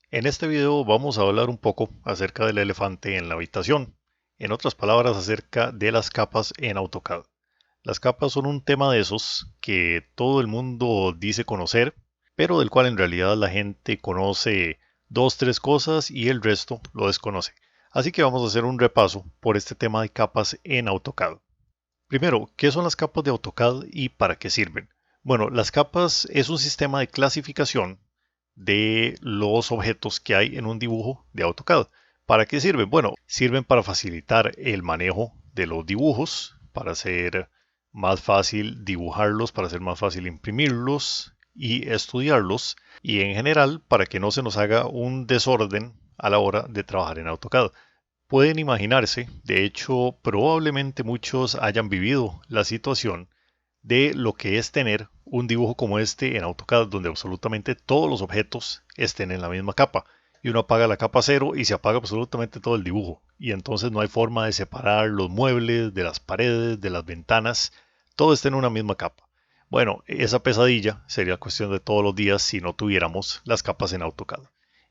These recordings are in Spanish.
En este video vamos a hablar un poco acerca del elefante en la habitación, en otras palabras acerca de las capas en AutoCAD. Las capas son un tema de esos que todo el mundo dice conocer, pero del cual en realidad la gente conoce dos, tres cosas y el resto lo desconoce. Así que vamos a hacer un repaso por este tema de capas en AutoCAD. Primero, ¿qué son las capas de AutoCAD y para qué sirven? Bueno, las capas es un sistema de clasificación de los objetos que hay en un dibujo de AutoCAD. ¿Para qué sirven? Bueno, sirven para facilitar el manejo de los dibujos, para hacer más fácil dibujarlos, para hacer más fácil imprimirlos y estudiarlos, y en general para que no se nos haga un desorden a la hora de trabajar en AutoCAD. Pueden imaginarse, de hecho probablemente muchos hayan vivido la situación de lo que es tener un dibujo como este en AutoCAD, donde absolutamente todos los objetos estén en la misma capa. Y uno apaga la capa cero y se apaga absolutamente todo el dibujo. Y entonces no hay forma de separar los muebles de las paredes, de las ventanas. Todo está en una misma capa. Bueno, esa pesadilla sería cuestión de todos los días si no tuviéramos las capas en AutoCAD.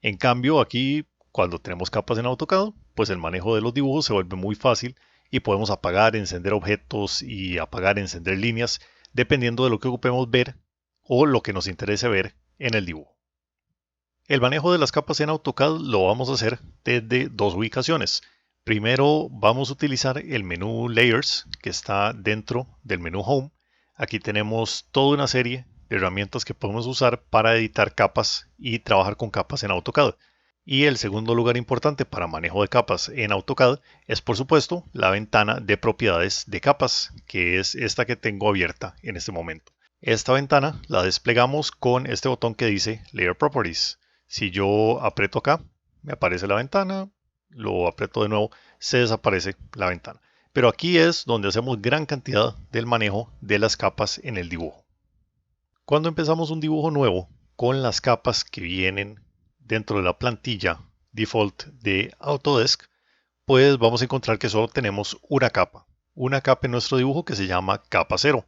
En cambio, aquí, cuando tenemos capas en AutoCAD, pues el manejo de los dibujos se vuelve muy fácil y podemos apagar, encender objetos y apagar, encender líneas, dependiendo de lo que ocupemos ver o lo que nos interese ver en el dibujo. El manejo de las capas en AutoCAD lo vamos a hacer desde dos ubicaciones. Primero vamos a utilizar el menú Layers que está dentro del menú Home. Aquí tenemos toda una serie de herramientas que podemos usar para editar capas y trabajar con capas en AutoCAD. Y el segundo lugar importante para manejo de capas en AutoCAD es por supuesto la ventana de propiedades de capas, que es esta que tengo abierta en este momento. Esta ventana la desplegamos con este botón que dice Layer Properties. Si yo aprieto acá, me aparece la ventana, lo aprieto de nuevo, se desaparece la ventana. Pero aquí es donde hacemos gran cantidad del manejo de las capas en el dibujo. Cuando empezamos un dibujo nuevo con las capas que vienen dentro de la plantilla default de Autodesk, pues vamos a encontrar que solo tenemos una capa en nuestro dibujo que se llama capa cero.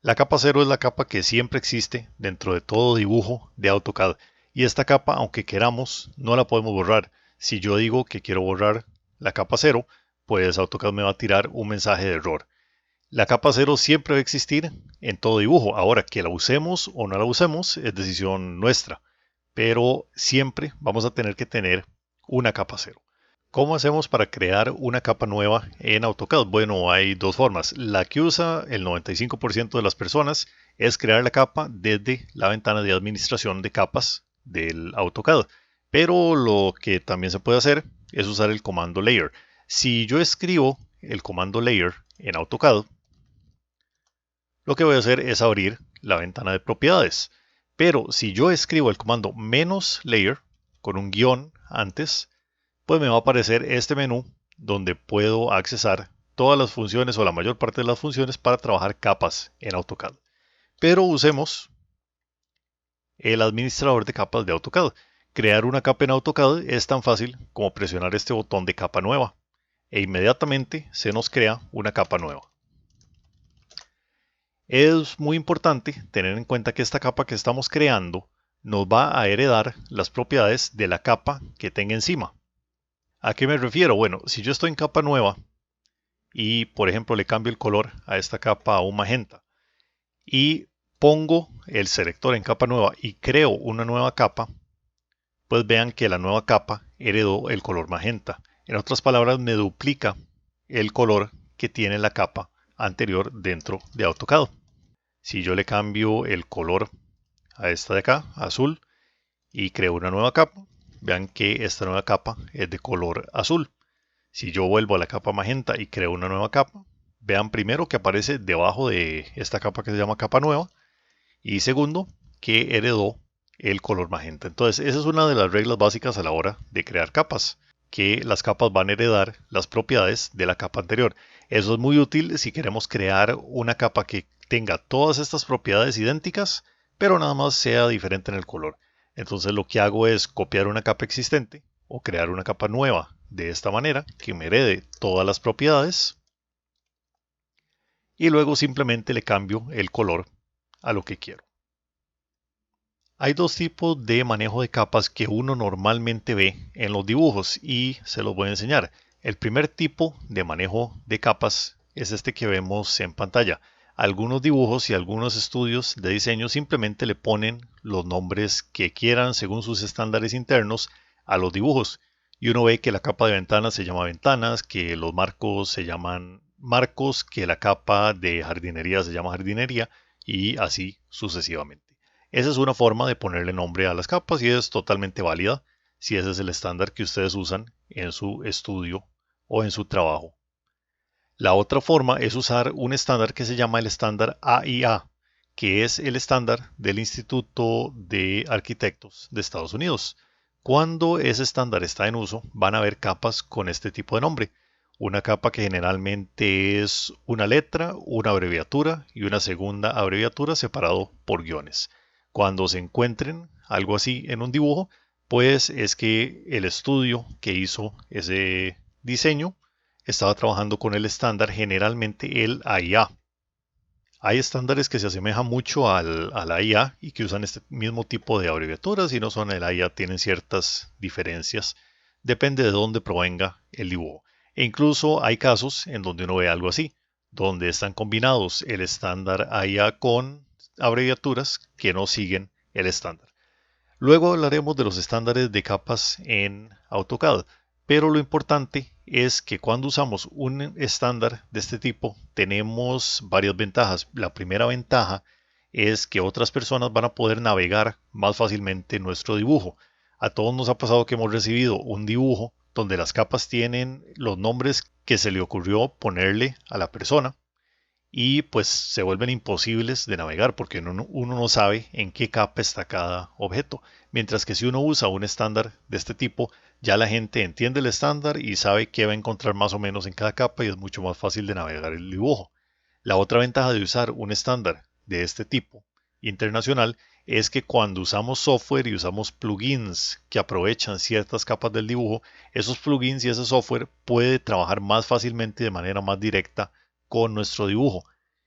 La capa cero es la capa que siempre existe dentro de todo dibujo de AutoCAD y esta capa, aunque queramos, no la podemos borrar. Si yo digo que quiero borrar la capa cero, pues AutoCAD me va a tirar un mensaje de error. La capa cero siempre va a existir en todo dibujo. Ahora, que la usemos o no la usemos es decisión nuestra, pero siempre vamos a tener que tener una capa cero. ¿Cómo hacemos para crear una capa nueva en AutoCAD? Bueno, hay dos formas. La que usa el 95% de las personas es crear la capa desde la ventana de administración de capas del AutoCAD. Pero lo que también se puede hacer es usar el comando layer. Si yo escribo el comando layer en AutoCAD, lo que voy a hacer es abrir la ventana de propiedades. Pero si yo escribo el comando menos layer con un guión antes, pues me va a aparecer este menú donde puedo accesar todas las funciones o la mayor parte de las funciones para trabajar capas en AutoCAD. Pero usemos el administrador de capas de AutoCAD. Crear una capa en AutoCAD es tan fácil como presionar este botón de capa nueva e inmediatamente se nos crea una capa nueva. Es muy importante tener en cuenta que esta capa que estamos creando nos va a heredar las propiedades de la capa que tenga encima. ¿A qué me refiero? Bueno, si yo estoy en capa nueva y por ejemplo le cambio el color a esta capa a un magenta y pongo el selector en capa nueva y creo una nueva capa, pues vean que la nueva capa heredó el color magenta. En otras palabras, me duplica el color que tiene la capa anterior dentro de AutoCAD. Si yo le cambio el color a esta de acá, azul, y creo una nueva capa, vean que esta nueva capa es de color azul. Si yo vuelvo a la capa magenta y creo una nueva capa, vean primero que aparece debajo de esta capa que se llama capa nueva y segundo que heredó el color magenta. Entonces esa es una de las reglas básicas a la hora de crear capas, que las capas van a heredar las propiedades de la capa anterior. Eso es muy útil si queremos crear una capa que tenga todas estas propiedades idénticas, pero nada más sea diferente en el color. Entonces lo que hago es copiar una capa existente o crear una capa nueva de esta manera que me herede todas las propiedades y luego simplemente le cambio el color a lo que quiero. Hay dos tipos de manejo de capas que uno normalmente ve en los dibujos y se los voy a enseñar. El primer tipo de manejo de capas es este que vemos en pantalla. Algunos dibujos y algunos estudios de diseño simplemente le ponen los nombres que quieran según sus estándares internos a los dibujos. Y uno ve que la capa de ventanas se llama ventanas, que los marcos se llaman marcos, que la capa de jardinería se llama jardinería y así sucesivamente. Esa es una forma de ponerle nombre a las capas y es totalmente válida si ese es el estándar que ustedes usan en su estudio o en su trabajo. La otra forma es usar un estándar que se llama el estándar AIA, que es el estándar del Instituto de Arquitectos de Estados Unidos. Cuando ese estándar está en uso, van a haber capas con este tipo de nombre. Una capa que generalmente es una letra, una abreviatura y una segunda abreviatura separado por guiones. Cuando se encuentren algo así en un dibujo, pues es que el estudio que hizo ese diseño estaba trabajando con el estándar, generalmente el AIA. Hay estándares que se asemejan mucho al AIA y que usan este mismo tipo de abreviaturas y no son el AIA, tienen ciertas diferencias. Depende de dónde provenga el dibujo. E incluso hay casos en donde uno ve algo así, donde están combinados el estándar AIA con abreviaturas que no siguen el estándar. Luego hablaremos de los estándares de capas en AutoCAD, pero lo importante es que cuando usamos un estándar de este tipo tenemos varias ventajas. La primera ventaja es que otras personas van a poder navegar más fácilmente nuestro dibujo. A todos nos ha pasado que hemos recibido un dibujo donde las capas tienen los nombres que se le ocurrió ponerle a la persona y pues se vuelven imposibles de navegar porque uno no sabe en qué capa está cada objeto. Mientras que si uno usa un estándar de este tipo, ya la gente entiende el estándar y sabe qué va a encontrar más o menos en cada capa y es mucho más fácil de navegar el dibujo. La otra ventaja de usar un estándar de este tipo internacional es que cuando usamos software y usamos plugins que aprovechan ciertas capas del dibujo, esos plugins y ese software puede trabajar más fácilmente y de manera más directa con nuestro dibujo.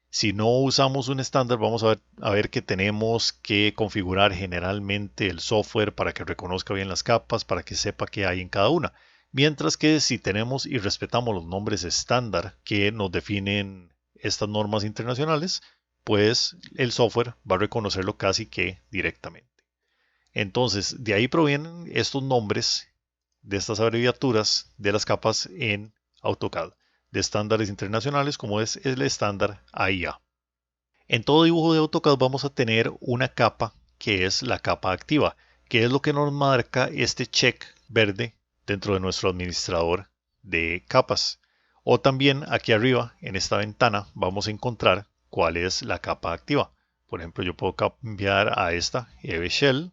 Si no usamos un estándar, vamos a ver que tenemos que configurar generalmente el software para que reconozca bien las capas, para que sepa qué hay en cada una. Mientras que si tenemos y respetamos los nombres estándar que nos definen estas normas internacionales, pues el software va a reconocerlo casi que directamente. Entonces, de ahí provienen estos nombres de estas abreviaturas de las capas en AutoCAD, de estándares internacionales como es el estándar AIA. En todo dibujo de AutoCAD vamos a tener una capa que es la capa activa, que es lo que nos marca este check verde dentro de nuestro administrador de capas. O también aquí arriba en esta ventana vamos a encontrar cuál es la capa activa. Por ejemplo, yo puedo cambiar a esta EV Shell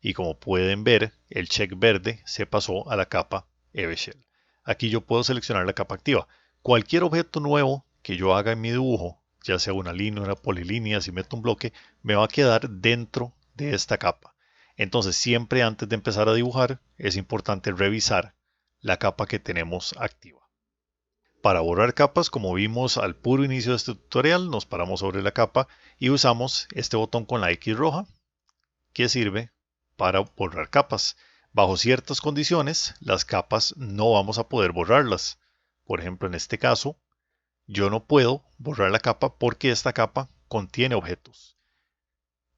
y como pueden ver el check verde se pasó a la capa EV Shell. Aquí yo puedo seleccionar la capa activa. Cualquier objeto nuevo que yo haga en mi dibujo, ya sea una línea, una polilínea, si meto un bloque, me va a quedar dentro de esta capa. Entonces siempre antes de empezar a dibujar es importante revisar la capa que tenemos activa. Para borrar capas, como vimos al puro inicio de este tutorial, nos paramos sobre la capa y usamos este botón con la X roja que sirve para borrar capas. Bajo ciertas condiciones, las capas no vamos a poder borrarlas. Por ejemplo, en este caso, yo no puedo borrar la capa porque esta capa contiene objetos.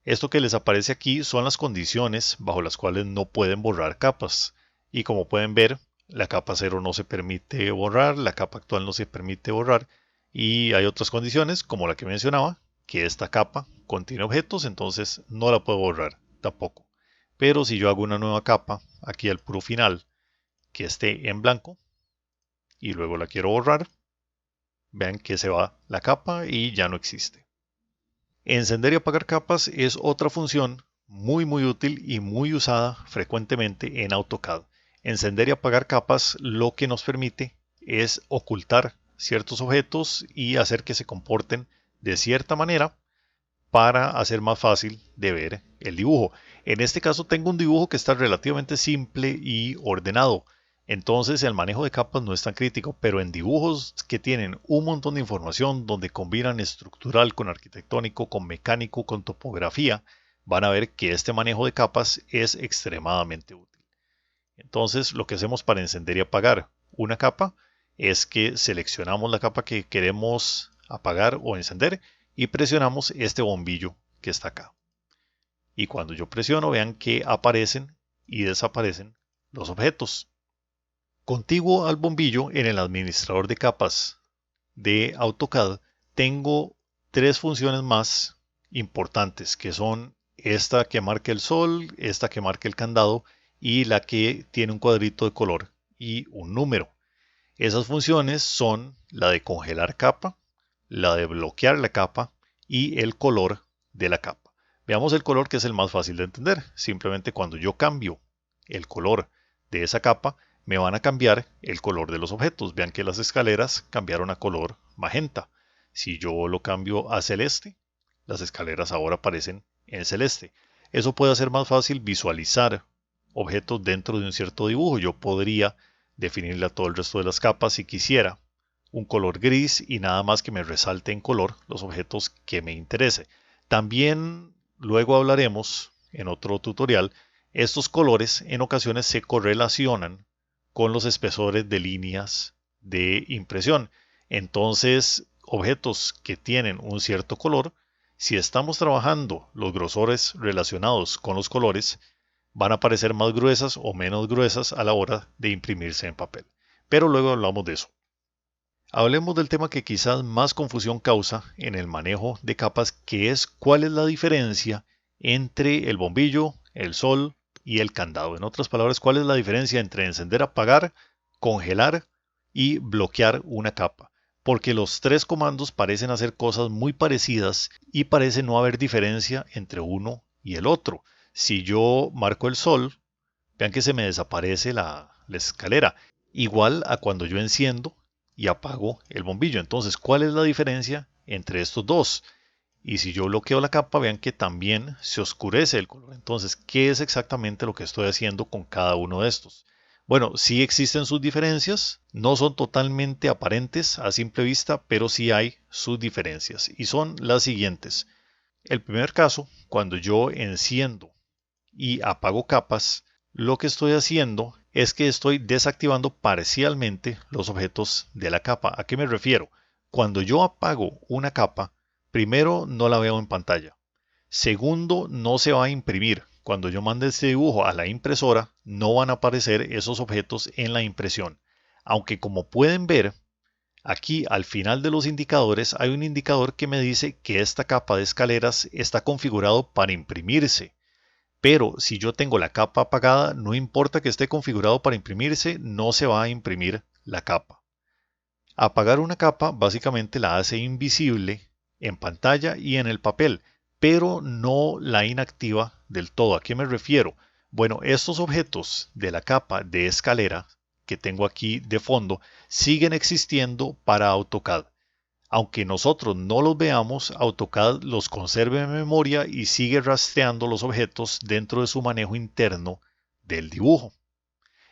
Esto que les aparece aquí son las condiciones bajo las cuales no pueden borrar capas. Y como pueden ver, la capa 0 no se permite borrar, la capa actual no se permite borrar. Y hay otras condiciones, como la que mencionaba, que esta capa contiene objetos, entonces no la puedo borrar tampoco. Pero si yo hago una nueva capa, aquí al puro final, que esté en blanco, y luego la quiero borrar, vean que se va la capa y ya no existe. Encender y apagar capas es otra función muy útil y muy usada frecuentemente en AutoCAD. Encender y apagar capas lo que nos permite es ocultar ciertos objetos y hacer que se comporten de cierta manera para hacer más fácil de ver el dibujo. En este caso tengo un dibujo que está relativamente simple y ordenado. Entonces el manejo de capas no es tan crítico, pero en dibujos que tienen un montón de información donde combinan estructural con arquitectónico, con mecánico, con topografía, van a ver que este manejo de capas es extremadamente útil. Entonces, lo que hacemos para encender y apagar una capa es que seleccionamos la capa que queremos apagar o encender y presionamos este bombillo que está acá. Y cuando yo presiono, vean que aparecen y desaparecen los objetos. Contiguo al bombillo, en el administrador de capas de AutoCAD, tengo tres funciones más importantes, que son esta que marca el sol, esta que marca el candado y la que tiene un cuadrito de color y un número. Esas funciones son la de congelar capa, la de bloquear la capa y el color de la capa. Veamos el color, que es el más fácil de entender. Simplemente cuando yo cambio el color de esa capa, me van a cambiar el color de los objetos. Vean que las escaleras cambiaron a color magenta. Si yo lo cambio a celeste, las escaleras ahora aparecen en celeste. Eso puede hacer más fácil visualizar objetos dentro de un cierto dibujo. Yo podría definirle a todo el resto de las capas si quisiera un color gris y nada más que me resalte en color los objetos que me interese. También luego hablaremos en otro tutorial, estos colores en ocasiones se correlacionan con los espesores de líneas de impresión. Entonces, objetos que tienen un cierto color, si estamos trabajando los grosores relacionados con los colores, van a parecer más gruesas o menos gruesas a la hora de imprimirse en papel. Pero luego hablamos de eso. Hablemos del tema que quizás más confusión causa en el manejo de capas, que es cuál es la diferencia entre el bombillo, el sol y el candado. En otras palabras, cuál es la diferencia entre encender, apagar, congelar y bloquear una capa. Porque los tres comandos parecen hacer cosas muy parecidas y parece no haber diferencia entre uno y el otro. Si yo marco el sol, vean que se me desaparece la escalera. Igual a cuando yo enciendo y apago el bombillo. Entonces, ¿cuál es la diferencia entre estos dos? Y si yo bloqueo la capa, vean que también se oscurece el color. Entonces, ¿qué es exactamente lo que estoy haciendo con cada uno de estos? Bueno, sí existen sus diferencias, no son totalmente aparentes a simple vista, pero sí hay sus diferencias y son las siguientes. El primer caso, cuando yo enciendo y apago capas, lo que estoy haciendo es que estoy desactivando parcialmente los objetos de la capa. ¿A qué me refiero? Cuando yo apago una capa, primero no la veo en pantalla. Segundo, no se va a imprimir. Cuando yo mande este dibujo a la impresora, no van a aparecer esos objetos en la impresión. Aunque como pueden ver, aquí al final de los indicadores hay un indicador que me dice que esta capa de escaleras está configurado para imprimirse. Pero si yo tengo la capa apagada, no importa que esté configurado para imprimirse, no se va a imprimir la capa. Apagar una capa básicamente la hace invisible en pantalla y en el papel, pero no la inactiva del todo. ¿A qué me refiero? Bueno, estos objetos de la capa de escalera que tengo aquí de fondo siguen existiendo para AutoCAD. Aunque nosotros no los veamos, AutoCAD los conserva en memoria y sigue rastreando los objetos dentro de su manejo interno del dibujo.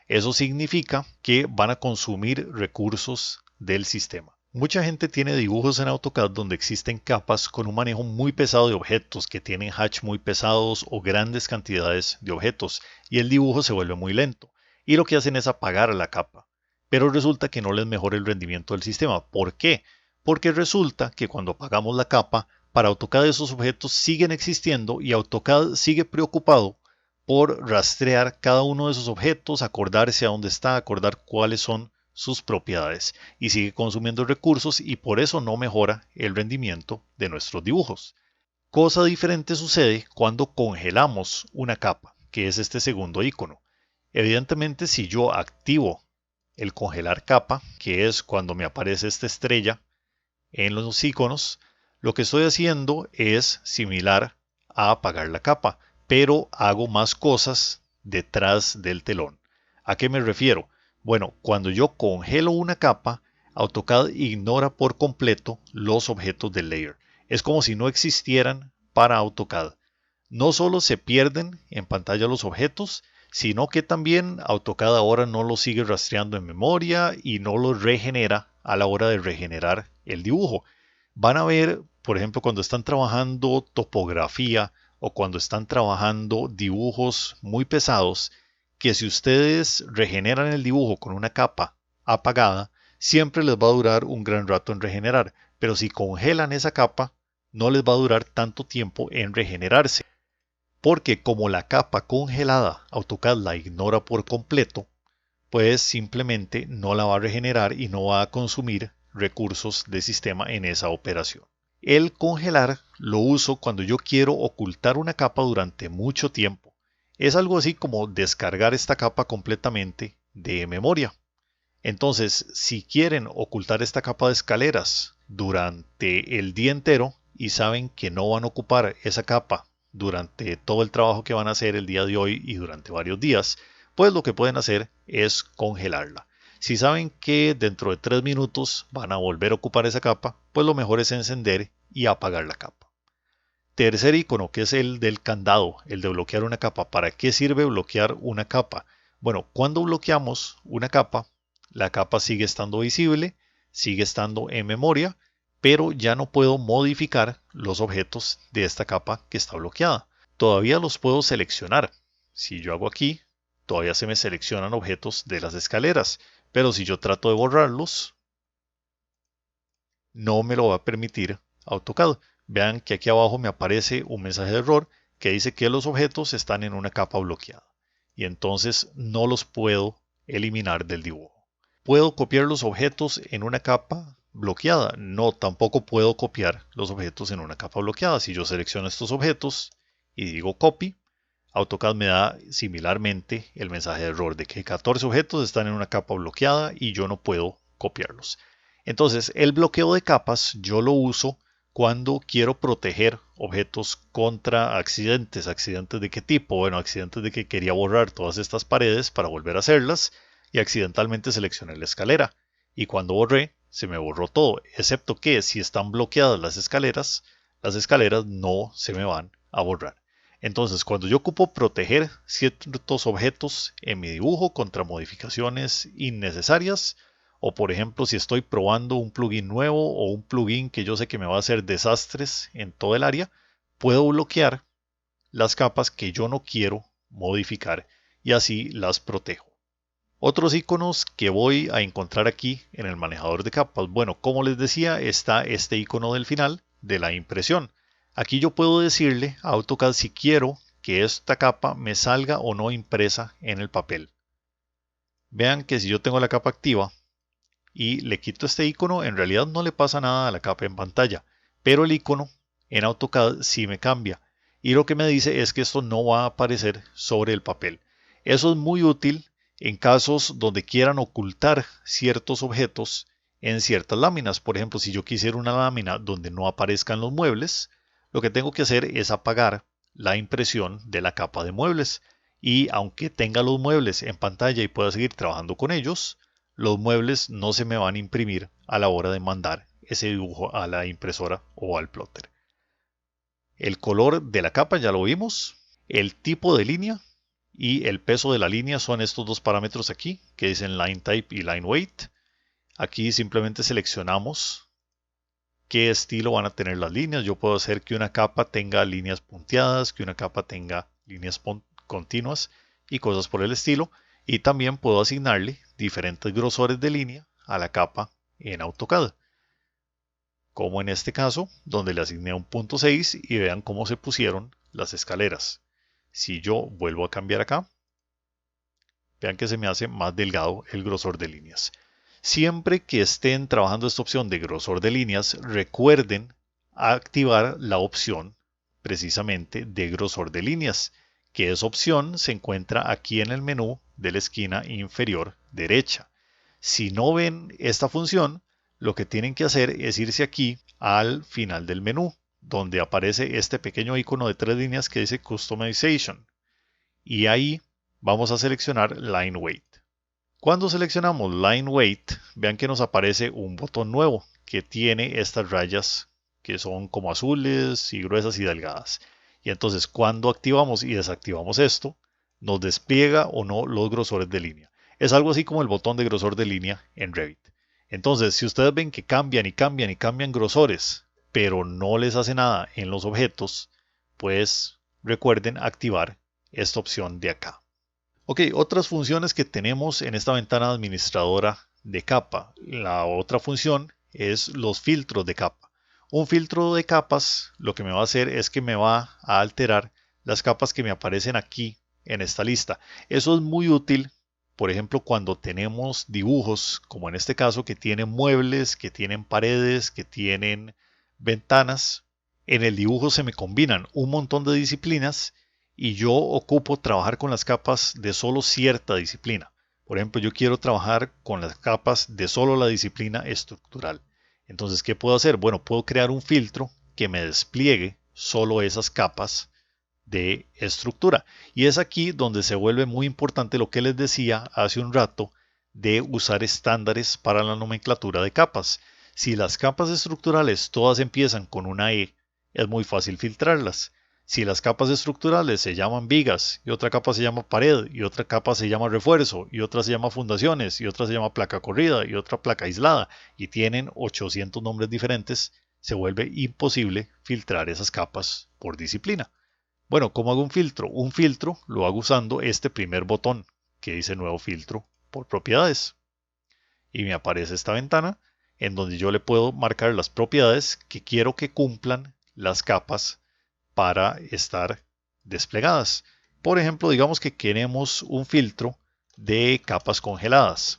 Eso significa que van a consumir recursos del sistema. Mucha gente tiene dibujos en AutoCAD donde existen capas con un manejo muy pesado de objetos, que tienen hatch muy pesados o grandes cantidades de objetos, y el dibujo se vuelve muy lento. Y lo que hacen es apagar la capa. Pero resulta que no les mejora el rendimiento del sistema. ¿Por qué? Porque resulta que cuando apagamos la capa, para AutoCAD esos objetos siguen existiendo y AutoCAD sigue preocupado por rastrear cada uno de esos objetos, acordarse a dónde está, acordar cuáles son sus propiedades y sigue consumiendo recursos y por eso no mejora el rendimiento de nuestros dibujos. Cosa diferente sucede cuando congelamos una capa, que es este segundo icono. Evidentemente, si yo activo el congelar capa, que es cuando me aparece esta estrella en los iconos, lo que estoy haciendo es similar a apagar la capa, pero hago más cosas detrás del telón. ¿A qué me refiero? Bueno, cuando yo congelo una capa, AutoCAD ignora por completo los objetos del layer. Es como si no existieran para AutoCAD. No solo se pierden en pantalla los objetos, sino que también AutoCAD ahora no los sigue rastreando en memoria y no los regenera a la hora de regenerar el dibujo. Van a ver, por ejemplo, cuando están trabajando topografía o cuando están trabajando dibujos muy pesados, que si ustedes regeneran el dibujo con una capa apagada, siempre les va a durar un gran rato en regenerar, pero si congelan esa capa, no les va a durar tanto tiempo en regenerarse, porque como la capa congelada AutoCAD la ignora por completo, pues simplemente no la va a regenerar y no va a consumir recursos de sistema en esa operación. El congelar lo uso cuando yo quiero ocultar una capa durante mucho tiempo. Es algo así como descargar esta capa completamente de memoria. Entonces, si quieren ocultar esta capa de escaleras durante el día entero y saben que no van a ocupar esa capa durante todo el trabajo que van a hacer el día de hoy y durante varios días, pues lo que pueden hacer es congelarla. Si saben que dentro de 3 minutos van a volver a ocupar esa capa, pues lo mejor es encender y apagar la capa. Tercer icono, que es el del candado, el de bloquear una capa. ¿Para qué sirve bloquear una capa? Bueno, cuando bloqueamos una capa, la capa sigue estando visible, sigue estando en memoria, pero ya no puedo modificar los objetos de esta capa que está bloqueada. Todavía los puedo seleccionar. Si yo hago aquí, todavía se me seleccionan objetos de las escaleras, pero si yo trato de borrarlos, no me lo va a permitir AutoCAD. Vean que aquí abajo me aparece un mensaje de error que dice que los objetos están en una capa bloqueada y entonces no los puedo eliminar del dibujo. ¿Puedo copiar los objetos en una capa bloqueada? No, tampoco puedo copiar los objetos en una capa bloqueada. Si yo selecciono estos objetos y digo copy, AutoCAD me da similarmente el mensaje de error de que 14 objetos están en una capa bloqueada y yo no puedo copiarlos. Entonces, el bloqueo de capas yo lo uso cuando quiero proteger objetos contra accidentes. ¿Accidentes de qué tipo? Bueno, accidentes de que quería borrar todas estas paredes para volver a hacerlas y accidentalmente seleccioné la escalera. Y cuando borré, se me borró todo, excepto que si están bloqueadas las escaleras no se me van a borrar. Entonces, cuando yo ocupo proteger ciertos objetos en mi dibujo contra modificaciones innecesarias, o por ejemplo, si estoy probando un plugin nuevo o un plugin que yo sé que me va a hacer desastres en todo el área, puedo bloquear las capas que yo no quiero modificar y así las protejo. Otros iconos que voy a encontrar aquí en el manejador de capas. Bueno, como les decía, está este icono del final de la impresión. Aquí yo puedo decirle a AutoCAD si quiero que esta capa me salga o no impresa en el papel. Vean que si yo tengo la capa activa y le quito este icono, en realidad no le pasa nada a la capa en pantalla, pero el icono en AutoCAD sí me cambia y lo que me dice es que esto no va a aparecer sobre el papel. Eso es muy útil en casos donde quieran ocultar ciertos objetos en ciertas láminas. Por ejemplo, si yo quisiera una lámina donde no aparezcan los muebles, lo que tengo que hacer es apagar la impresión de la capa de muebles. Y aunque tenga los muebles en pantalla y pueda seguir trabajando con ellos, los muebles no se me van a imprimir a la hora de mandar ese dibujo a la impresora o al plotter. El color de la capa ya lo vimos, el tipo de línea y el peso de la línea son estos dos parámetros aquí que dicen line type y line weight. Aquí simplemente seleccionamos qué estilo van a tener las líneas. Yo puedo hacer que una capa tenga líneas punteadas, que una capa tenga líneas continuas y cosas por el estilo. Y también puedo asignarle diferentes grosores de línea a la capa en AutoCAD. Como en este caso, donde le asigné un 0.6 y vean cómo se pusieron las escaleras. Si yo vuelvo a cambiar acá, vean que se me hace más delgado el grosor de líneas. Siempre que estén trabajando esta opción de grosor de líneas, recuerden activar la opción precisamente de grosor de líneas, que esa opción se encuentra aquí en el menú de la esquina inferior derecha. Si no ven esta función, lo que tienen que hacer es irse aquí al final del menú, donde aparece este pequeño icono de 3 líneas que dice Customization. Y ahí vamos a seleccionar Line Weight. Cuando seleccionamos Line Weight, vean que nos aparece un botón nuevo que tiene estas rayas que son como azules y gruesas y delgadas. Y entonces cuando activamos y desactivamos esto, nos despliega o no los grosores de línea. Es algo así como el botón de grosor de línea en Revit. Entonces, si ustedes ven que cambian y cambian y cambian grosores, pero no les hace nada en los objetos, pues recuerden activar esta opción de acá. Ok, otras funciones que tenemos en esta ventana administradora de capa. La otra función es los filtros de capa. Un filtro de capas lo que me va a hacer es que me va a alterar las capas que me aparecen aquí en esta lista. Eso es muy útil, por ejemplo, cuando tenemos dibujos, como en este caso, que tienen muebles, que tienen paredes, que tienen ventanas. En el dibujo se me combinan un montón de disciplinas y yo ocupo trabajar con las capas de solo cierta disciplina. Por ejemplo, yo quiero trabajar con las capas de solo la disciplina estructural. Entonces, ¿qué puedo hacer? Bueno, puedo crear un filtro que me despliegue solo esas capas de estructura. Y es aquí donde se vuelve muy importante lo que les decía hace un rato de usar estándares para la nomenclatura de capas. Si las capas estructurales todas empiezan con una E, es muy fácil filtrarlas. Si las capas estructurales se llaman vigas y otra capa se llama pared y otra capa se llama refuerzo y otra se llama fundaciones y otra se llama placa corrida y otra placa aislada y tienen 800 nombres diferentes, se vuelve imposible filtrar esas capas por disciplina. Bueno, ¿cómo hago un filtro? Un filtro lo hago usando este primer botón que dice nuevo filtro por propiedades. Y me aparece esta ventana en donde yo le puedo marcar las propiedades que quiero que cumplan las capas para estar desplegadas. Por ejemplo, digamos que queremos un filtro de capas congeladas.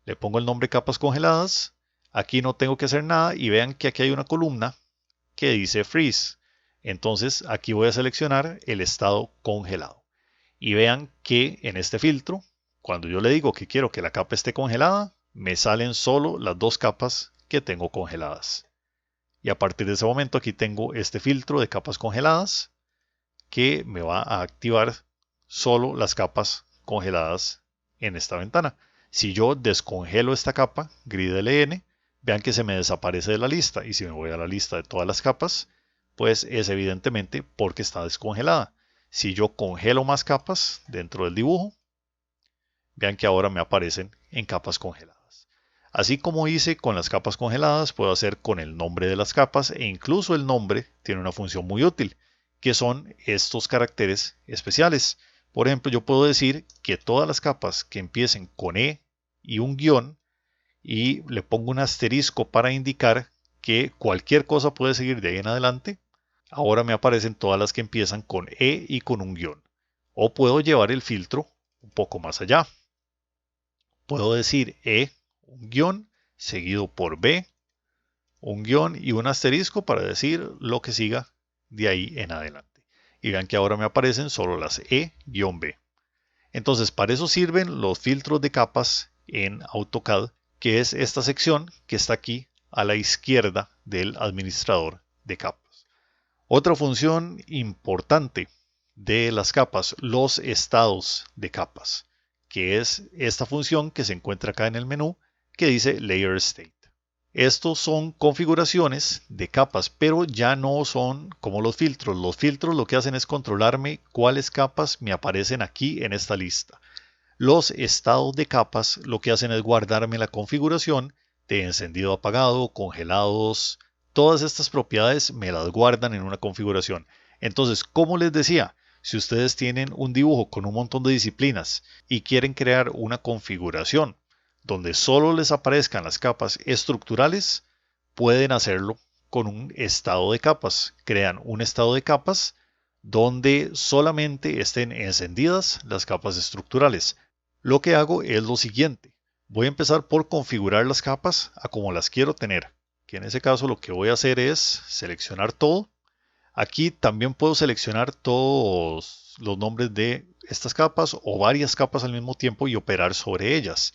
Le pongo el nombre capas congeladas. Aquí no tengo que hacer nada y vean que aquí hay una columna que dice freeze. Entonces aquí voy a seleccionar el estado congelado. Y vean que en este filtro, cuando yo le digo que quiero que la capa esté congelada, me salen solo las dos capas que tengo congeladas. Y a partir de ese momento aquí tengo este filtro de capas congeladas que me va a activar solo las capas congeladas en esta ventana. Si yo descongelo esta capa, grid LN, vean que se me desaparece de la lista. Y si me voy a la lista de todas las capas, pues es evidentemente porque está descongelada. Si yo congelo más capas dentro del dibujo, vean que ahora me aparecen en capas congeladas. Así como hice con las capas congeladas, puedo hacer con el nombre de las capas e incluso el nombre tiene una función muy útil, que son estos caracteres especiales. Por ejemplo, yo puedo decir que todas las capas que empiecen con E y un guión y le pongo un asterisco para indicar que cualquier cosa puede seguir de ahí en adelante, ahora me aparecen todas las que empiezan con E y con un guión. O puedo llevar el filtro un poco más allá. Puedo decir E, un guión, seguido por B, un guión y un asterisco para decir lo que siga de ahí en adelante. Y vean que ahora me aparecen solo las E-B. Entonces, para eso sirven los filtros de capas en AutoCAD, que es esta sección que está aquí a la izquierda del administrador de capas. Otra función importante de las capas, los estados de capas, que es esta función que se encuentra acá en el menú que dice Layer State. Estos son configuraciones de capas, pero ya no son como los filtros. Los filtros lo que hacen es controlarme cuáles capas me aparecen aquí en esta lista. Los estados de capas lo que hacen es guardarme la configuración de encendido apagado, congelados. Todas estas propiedades me las guardan en una configuración. Entonces, como les decía, si ustedes tienen un dibujo con un montón de disciplinas y quieren crear una configuración donde solo les aparezcan las capas estructurales, pueden hacerlo con un estado de capas. Crean un estado de capas donde solamente estén encendidas las capas estructurales. Lo que hago es lo siguiente. Voy a empezar por configurar las capas a como las quiero tener. Que en ese caso lo que voy a hacer es seleccionar todo. Aquí también puedo seleccionar todos los nombres de estas capas o varias capas al mismo tiempo y operar sobre ellas.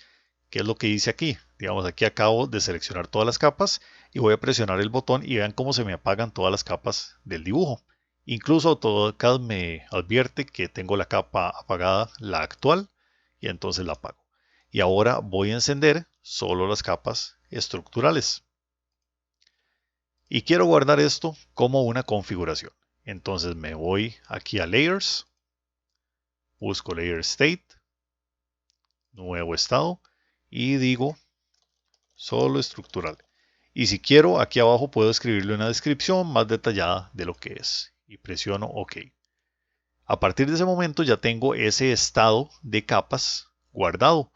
¿Qué es lo que hice aquí? Digamos, aquí acabo de seleccionar todas las capas y voy a presionar el botón y vean cómo se me apagan todas las capas del dibujo. Incluso AutoCAD me advierte que tengo la capa apagada, la actual, y entonces la apago. Y ahora voy a encender solo las capas estructurales. Y quiero guardar esto como una configuración. Entonces me voy aquí a Layers, busco Layer State, nuevo estado, y digo solo estructural. Y si quiero, aquí abajo puedo escribirle una descripción más detallada de lo que es. y presiono OK. A partir de ese momento ya tengo ese estado de capas guardado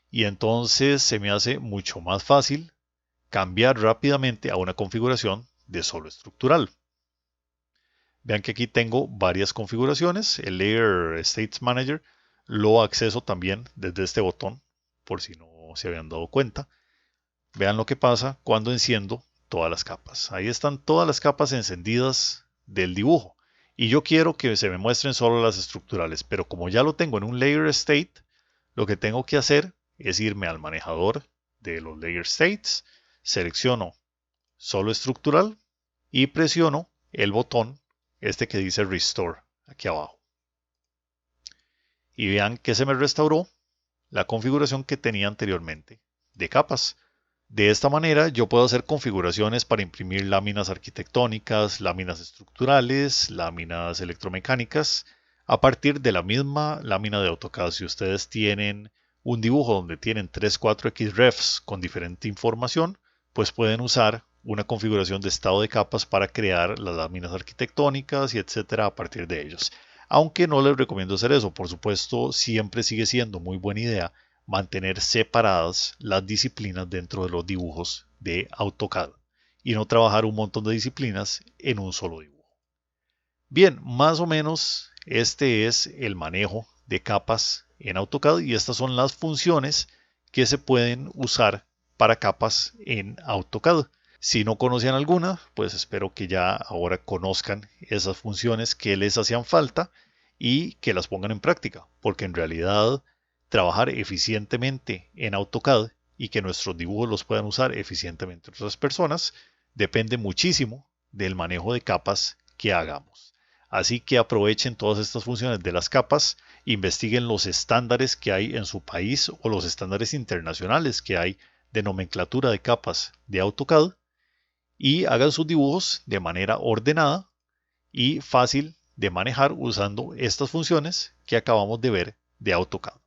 y entonces se me hace mucho más fácil cambiar rápidamente a una configuración de solo estructural. Vean que aquí tengo varias configuraciones. El Layer States Manager lo acceso también desde este botón, por si no se habían dado cuenta. Vean lo que pasa cuando enciendo todas las capas. Ahí están todas las capas encendidas del dibujo. Y yo quiero que se me muestren solo las estructurales, pero como ya lo tengo en un Layer State, lo que tengo que hacer es irme al manejador de los Layer States, selecciono solo estructural y presiono el botón este que dice Restore aquí abajo. Y vean que se me restauró la configuración que tenía anteriormente de capas. De esta manera yo puedo hacer configuraciones para imprimir láminas arquitectónicas, láminas estructurales, láminas electromecánicas, a partir de la misma lámina de AutoCAD. Si ustedes tienen un dibujo donde tienen 3-4 XREFs con diferente información, pues pueden usar una configuración de estado de capas para crear las láminas arquitectónicas y etcétera a partir de ellos. Aunque no les recomiendo hacer eso, por supuesto, siempre sigue siendo muy buena idea mantener separadas las disciplinas dentro de los dibujos de AutoCAD y no trabajar un montón de disciplinas en un solo dibujo. Bien, más o menos este es el manejo de capas en AutoCAD y estas son las funciones que se pueden usar para capas en AutoCAD. Si no conocían alguna, pues espero que ya ahora conozcan esas funciones que les hacían falta y que las pongan en práctica, porque en realidad trabajar eficientemente en AutoCAD y que nuestros dibujos los puedan usar eficientemente otras personas depende muchísimo del manejo de capas que hagamos. Así que aprovechen todas estas funciones de las capas, investiguen los estándares que hay en su país o los estándares internacionales que hay de nomenclatura de capas de AutoCAD y hagan sus dibujos de manera ordenada y fácil de manejar usando estas funciones que acabamos de ver de AutoCAD.